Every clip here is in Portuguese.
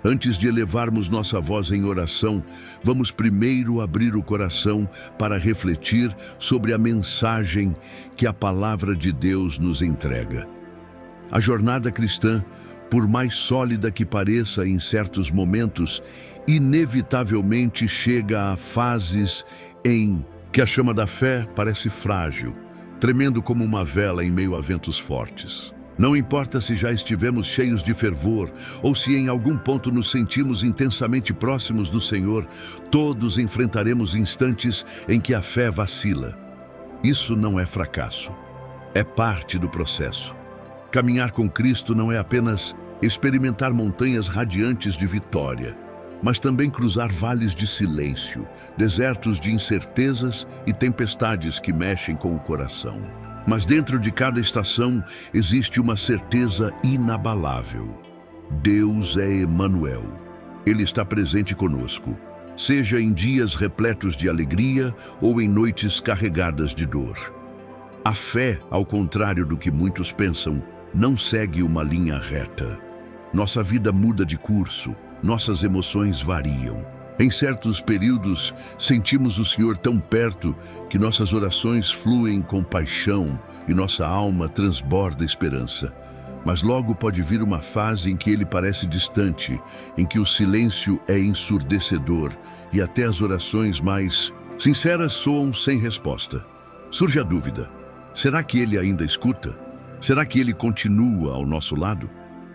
Antes de elevarmos nossa voz em oração, vamos primeiro abrir o coração para refletir sobre a mensagem que a palavra de Deus nos entrega. A jornada cristã, por mais sólida que pareça em certos momentos, inevitavelmente chega a fases em que a chama da fé parece frágil, tremendo como uma vela em meio a ventos fortes. Não importa se já estivemos cheios de fervor ou se em algum ponto nos sentimos intensamente próximos do Senhor, todos enfrentaremos instantes em que a fé vacila. Isso não é fracasso, é parte do processo. Caminhar com Cristo não é apenas experimentar montanhas radiantes de vitória, mas também cruzar vales de silêncio, desertos de incertezas e tempestades que mexem com o coração. Mas dentro de cada estação existe uma certeza inabalável. Deus é Emanuel. Ele está presente conosco, seja em dias repletos de alegria ou em noites carregadas de dor. A fé, ao contrário do que muitos pensam, não segue uma linha reta. Nossa vida muda de curso, nossas emoções variam. Em certos períodos, sentimos o Senhor tão perto que nossas orações fluem com paixão e nossa alma transborda esperança. Mas logo pode vir uma fase em que Ele parece distante, em que o silêncio é ensurdecedor e até as orações mais sinceras soam sem resposta. Surge a dúvida: será que Ele ainda escuta? Será que Ele continua ao nosso lado?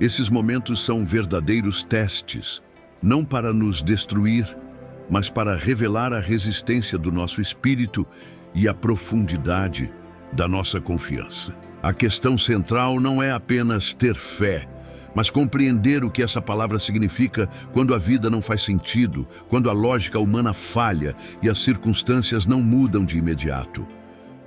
Esses momentos são verdadeiros testes, não para nos destruir, mas para revelar a resistência do nosso espírito e a profundidade da nossa confiança. A questão central não é apenas ter fé, mas compreender o que essa palavra significa quando a vida não faz sentido, quando a lógica humana falha e as circunstâncias não mudam de imediato.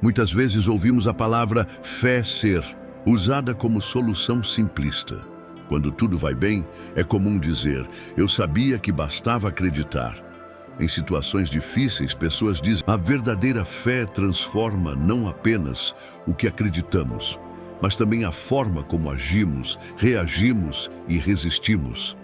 Muitas vezes ouvimos a palavra fé ser usada como solução simplista. Quando tudo vai bem, é comum dizer: eu sabia que bastava acreditar. Em situações difíceis, pessoas dizem: a verdadeira fé transforma não apenas o que acreditamos, mas também a forma como agimos, reagimos e resistimos.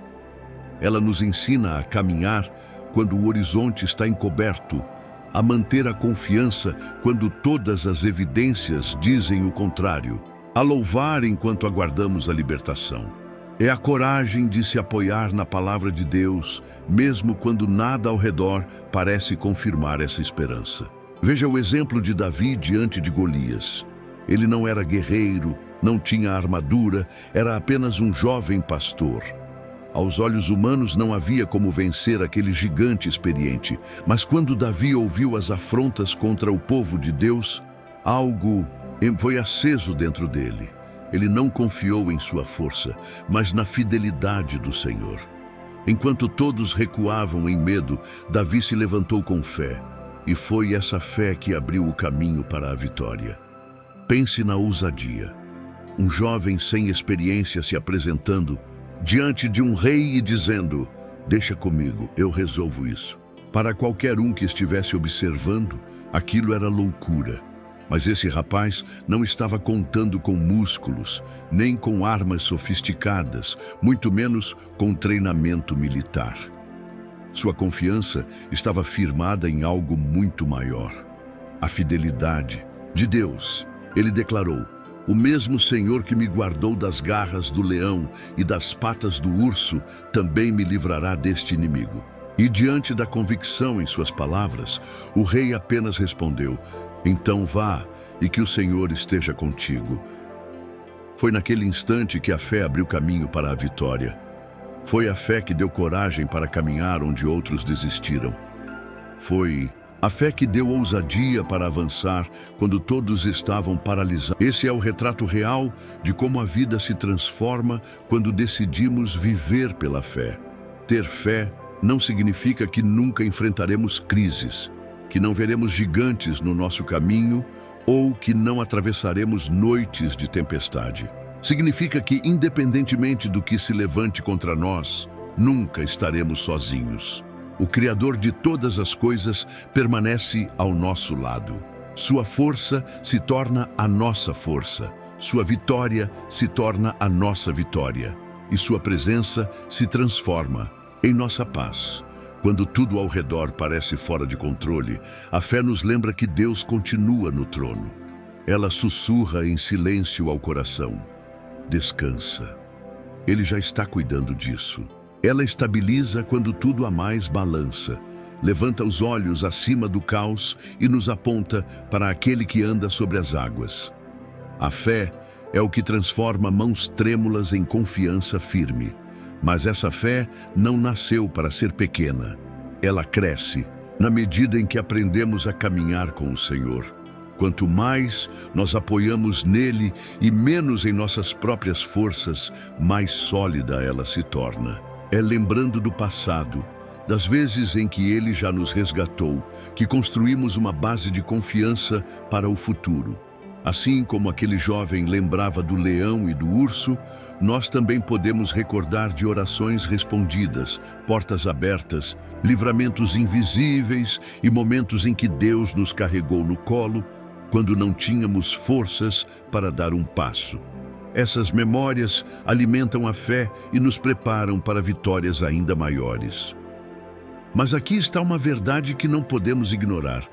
Ela nos ensina a caminhar quando o horizonte está encoberto, a manter a confiança quando todas as evidências dizem o contrário, a louvar enquanto aguardamos a libertação. É a coragem de se apoiar na palavra de Deus, mesmo quando nada ao redor parece confirmar essa esperança. Veja o exemplo de Davi diante de Golias. Ele não era guerreiro, não tinha armadura, era apenas um jovem pastor. Aos olhos humanos não havia como vencer aquele gigante experiente, mas quando Davi ouviu as afrontas contra o povo de Deus, algo foi aceso dentro dele. Ele não confiou em sua força, mas na fidelidade do Senhor. Enquanto todos recuavam em medo, Davi se levantou com fé, e foi essa fé que abriu o caminho para a vitória. Pense na ousadia. Um jovem sem experiência se apresentando diante de um rei e dizendo: deixa comigo, eu resolvo isso. Para qualquer um que estivesse observando, aquilo era loucura. Mas esse rapaz não estava contando com músculos, nem com armas sofisticadas, muito menos com treinamento militar. Sua confiança estava firmada em algo muito maior: a fidelidade de Deus. Ele declarou: o mesmo Senhor que me guardou das garras do leão e das patas do urso, também me livrará deste inimigo. E diante da convicção em suas palavras, o rei apenas respondeu: então vá, e que o Senhor esteja contigo. Foi naquele instante que a fé abriu caminho para a vitória. Foi a fé que deu coragem para caminhar onde outros desistiram. Foi a fé que deu ousadia para avançar quando todos estavam paralisados. Esse é o retrato real de como a vida se transforma quando decidimos viver pela fé. Ter fé não significa que nunca enfrentaremos crises, que não veremos gigantes no nosso caminho ou que não atravessaremos noites de tempestade. Significa que, independentemente do que se levante contra nós, nunca estaremos sozinhos. O Criador de todas as coisas permanece ao nosso lado. Sua força se torna a nossa força. Sua vitória se torna a nossa vitória. e sua presença se transforma em nossa paz. Quando tudo ao redor parece fora de controle, a fé nos lembra que Deus continua no trono. Ela sussurra em silêncio ao coração: descansa. Ele já está cuidando disso. Ela estabiliza quando tudo a mais balança. Levanta os olhos acima do caos e nos aponta para aquele que anda sobre as águas. A fé é o que transforma mãos trêmulas em confiança firme. Mas essa fé não nasceu para ser pequena. Ela cresce na medida em que aprendemos a caminhar com o Senhor. Quanto mais nós apoiamos nele e menos em nossas próprias forças, mais sólida ela se torna. É lembrando do passado, das vezes em que ele já nos resgatou, que construímos uma base de confiança para o futuro. Assim como aquele jovem lembrava do leão e do urso, nós também podemos recordar de orações respondidas, portas abertas, livramentos invisíveis e momentos em que Deus nos carregou no colo, quando não tínhamos forças para dar um passo. Essas memórias alimentam a fé e nos preparam para vitórias ainda maiores. Mas aqui está uma verdade que não podemos ignorar.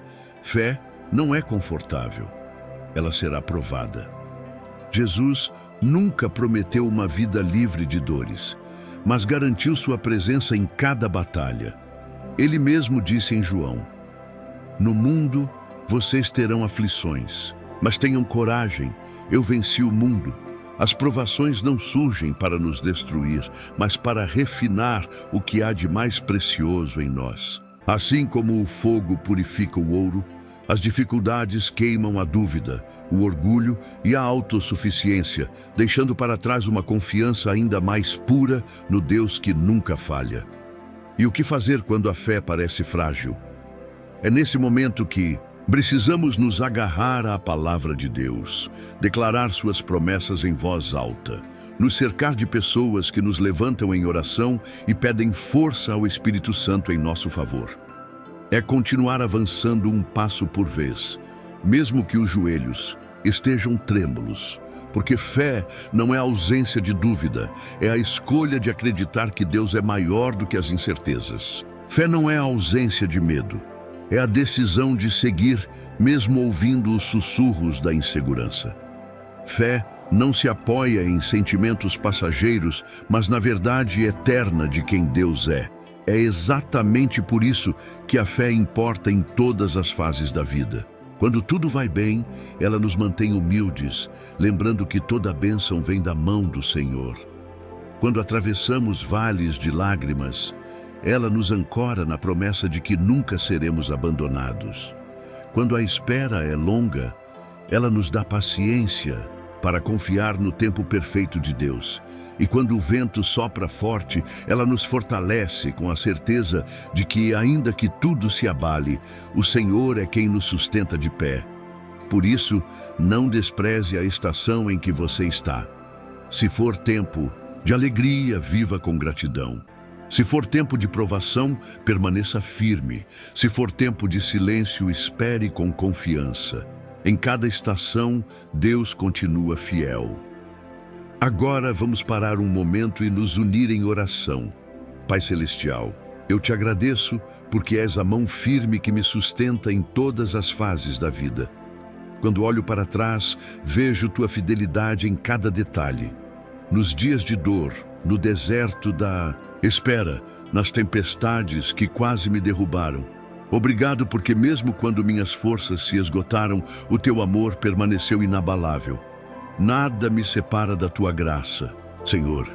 Fé não é confortável. Ela será provada. Jesus nunca prometeu uma vida livre de dores, mas garantiu sua presença em cada batalha. Ele mesmo disse em João: no mundo vocês terão aflições, mas tenham coragem, eu venci o mundo. As provações não surgem para nos destruir, mas para refinar o que há de mais precioso em nós. Assim como o fogo purifica o ouro, as dificuldades queimam a dúvida, o orgulho e a autossuficiência, deixando para trás uma confiança ainda mais pura no Deus que nunca falha. E o que fazer quando a fé parece frágil? É nesse momento que precisamos nos agarrar à palavra de Deus, declarar suas promessas em voz alta, nos cercar de pessoas que nos levantam em oração e pedem força ao Espírito Santo em nosso favor. É continuar avançando um passo por vez, mesmo que os joelhos estejam trêmulos, porque fé não é a ausência de dúvida, é a escolha de acreditar que Deus é maior do que as incertezas. Fé não é a ausência de medo, é a decisão de seguir, mesmo ouvindo os sussurros da insegurança. Fé não se apoia em sentimentos passageiros, mas na verdade eterna de quem Deus é. É exatamente por isso que a fé importa em todas as fases da vida. Quando tudo vai bem, ela nos mantém humildes, lembrando que toda bênção vem da mão do Senhor. Quando atravessamos vales de lágrimas, ela nos ancora na promessa de que nunca seremos abandonados. Quando a espera é longa, ela nos dá paciência para confiar no tempo perfeito de Deus. E quando o vento sopra forte, ela nos fortalece com a certeza de que, ainda que tudo se abale, o Senhor é quem nos sustenta de pé. Por isso, não despreze a estação em que você está. Se for tempo de alegria, viva com gratidão. Se for tempo de provação, permaneça firme. Se for tempo de silêncio, espere com confiança. Em cada estação, Deus continua fiel. Agora vamos parar um momento e nos unir em oração. Pai Celestial, eu te agradeço porque és a mão firme que me sustenta em todas as fases da vida. Quando olho para trás, vejo tua fidelidade em cada detalhe. Nos dias de dor, no deserto da espera, nas tempestades que quase me derrubaram. Obrigado porque mesmo quando minhas forças se esgotaram, o teu amor permaneceu inabalável. Nada me separa da tua graça. Senhor,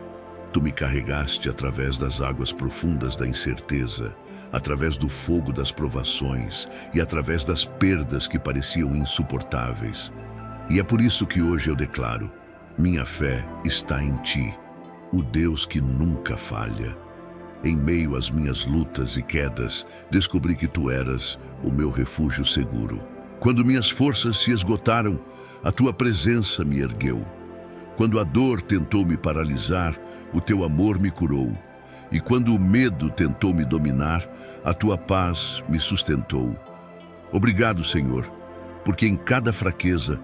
tu me carregaste através das águas profundas da incerteza, através do fogo das provações e através das perdas que pareciam insuportáveis. E é por isso que hoje eu declaro: minha fé está em ti, o Deus que nunca falha. Em meio às minhas lutas e quedas, descobri que tu eras o meu refúgio seguro. Quando minhas forças se esgotaram, a tua presença me ergueu. Quando a dor tentou me paralisar, o teu amor me curou. E quando o medo tentou me dominar, a tua paz me sustentou. Obrigado, Senhor, porque em cada fraqueza,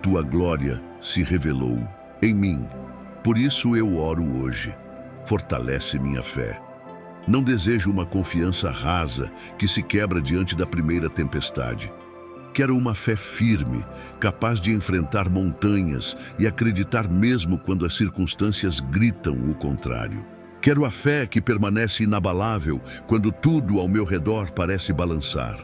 tua glória se revelou em mim. Por isso eu oro hoje. fortalece minha fé. Não desejo uma confiança rasa que se quebra diante da primeira tempestade. Quero uma fé firme, capaz de enfrentar montanhas e acreditar mesmo quando as circunstâncias gritam o contrário. Quero a fé que permanece inabalável quando tudo ao meu redor parece balançar.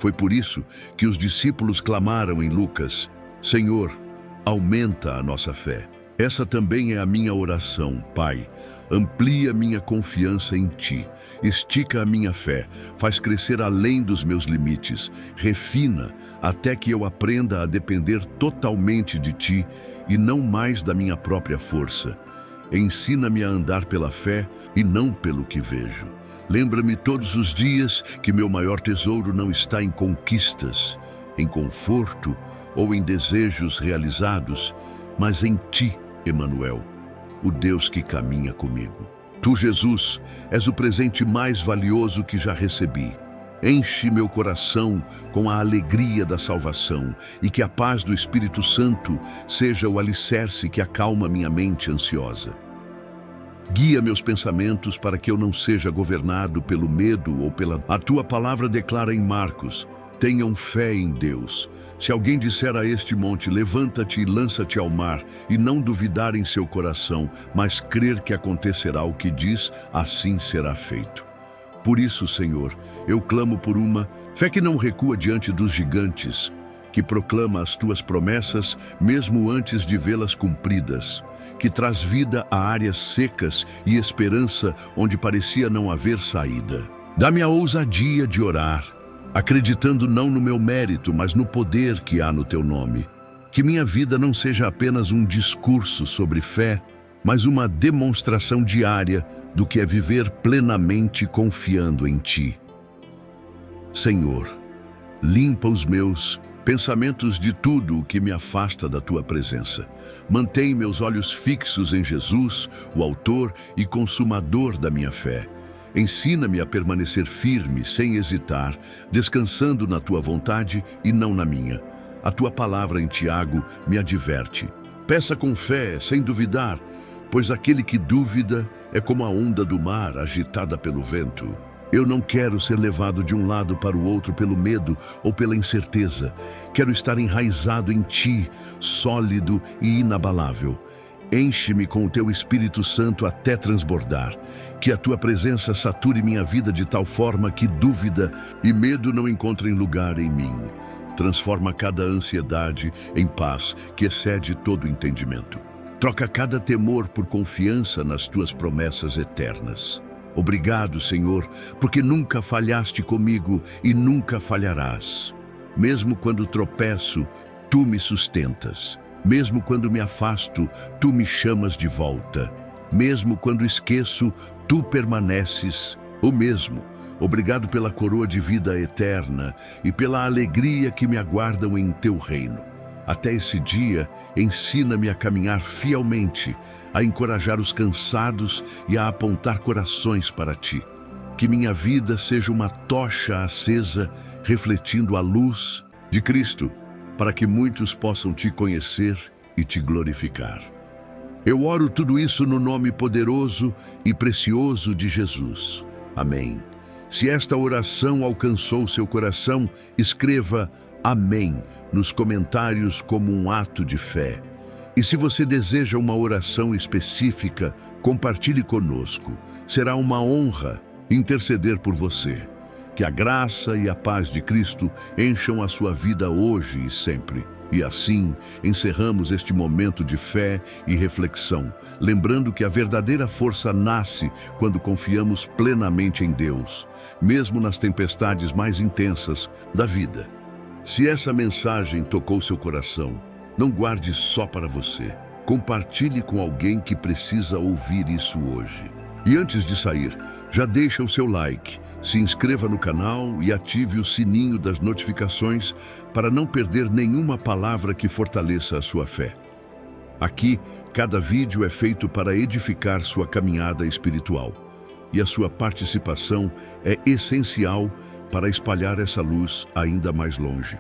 Foi por isso que os discípulos clamaram em Lucas: Senhor, aumenta a nossa fé. Essa também é a minha oração, Pai. Amplia minha confiança em Ti, estica a minha fé, faz crescer além dos meus limites, refina até que eu aprenda a depender totalmente de Ti e não mais da minha própria força. Ensina-me a andar pela fé e não pelo que vejo. Lembra-me todos os dias que meu maior tesouro não está em conquistas, em conforto ou em desejos realizados, mas em Ti, Emanuel, o Deus que caminha comigo. Tu, Jesus, és o presente mais valioso que já recebi. Enche meu coração com a alegria da salvação e que a paz do Espírito Santo seja o alicerce que acalma minha mente ansiosa. Guia meus pensamentos para que eu não seja governado pelo medo ou pela... A tua palavra declara em Marcos: tenham fé em Deus. Se alguém disser a este monte, levanta-te e lança-te ao mar, e não duvidar em seu coração, mas crer que acontecerá o que diz, assim será feito. Por isso, Senhor, eu clamo por uma fé que não recua diante dos gigantes, que proclama as tuas promessas mesmo antes de vê-las cumpridas, que traz vida a áreas secas e esperança onde parecia não haver saída. Dá-me a ousadia de orar, acreditando não no meu mérito, mas no poder que há no teu nome. Que minha vida não seja apenas um discurso sobre fé, mas uma demonstração diária do que é viver plenamente confiando em Ti. Senhor, limpa os meus pensamentos de tudo o que me afasta da Tua presença. Mantém meus olhos fixos em Jesus, o autor e consumador da minha fé. Ensina-me a permanecer firme, sem hesitar, descansando na Tua vontade e não na minha. A Tua palavra em Tiago me adverte: peça com fé, sem duvidar, pois aquele que duvida é como a onda do mar agitada pelo vento. Eu não quero ser levado de um lado para o outro pelo medo ou pela incerteza. Quero estar enraizado em Ti, sólido e inabalável. Enche-me com o Teu Espírito Santo até transbordar. Que a Tua presença sature minha vida de tal forma que dúvida e medo não encontrem lugar em mim. Transforma cada ansiedade em paz que excede todo entendimento. Troca cada temor por confiança nas Tuas promessas eternas. Obrigado, Senhor, porque nunca falhaste comigo e nunca falharás. Mesmo quando tropeço, Tu me sustentas. Mesmo quando me afasto, Tu me chamas de volta. Mesmo quando esqueço, Tu permaneces o mesmo. Obrigado pela coroa de vida eterna e pela alegria que me aguardam em Teu reino. Até esse dia, ensina-me a caminhar fielmente, a encorajar os cansados e a apontar corações para Ti. Que minha vida seja uma tocha acesa, refletindo a luz de Cristo, para que muitos possam Te conhecer e Te glorificar. Eu oro tudo isso no nome poderoso e precioso de Jesus. Amém. Se esta oração alcançou seu coração, escreva Amém nos comentários como um ato de fé. E se você deseja uma oração específica, compartilhe conosco. Será uma honra interceder por você. Que a graça e a paz de Cristo encham a sua vida hoje e sempre. E assim, encerramos este momento de fé e reflexão, lembrando que a verdadeira força nasce quando confiamos plenamente em Deus, mesmo nas tempestades mais intensas da vida. Se essa mensagem tocou seu coração, não guarde só para você. Compartilhe com alguém que precisa ouvir isso hoje. E antes de sair, já deixa o seu like, se inscreva no canal e ative o sininho das notificações para não perder nenhuma palavra que fortaleça a sua fé. Aqui, cada vídeo é feito para edificar sua caminhada espiritual, e a sua participação é essencial para espalhar essa luz ainda mais longe.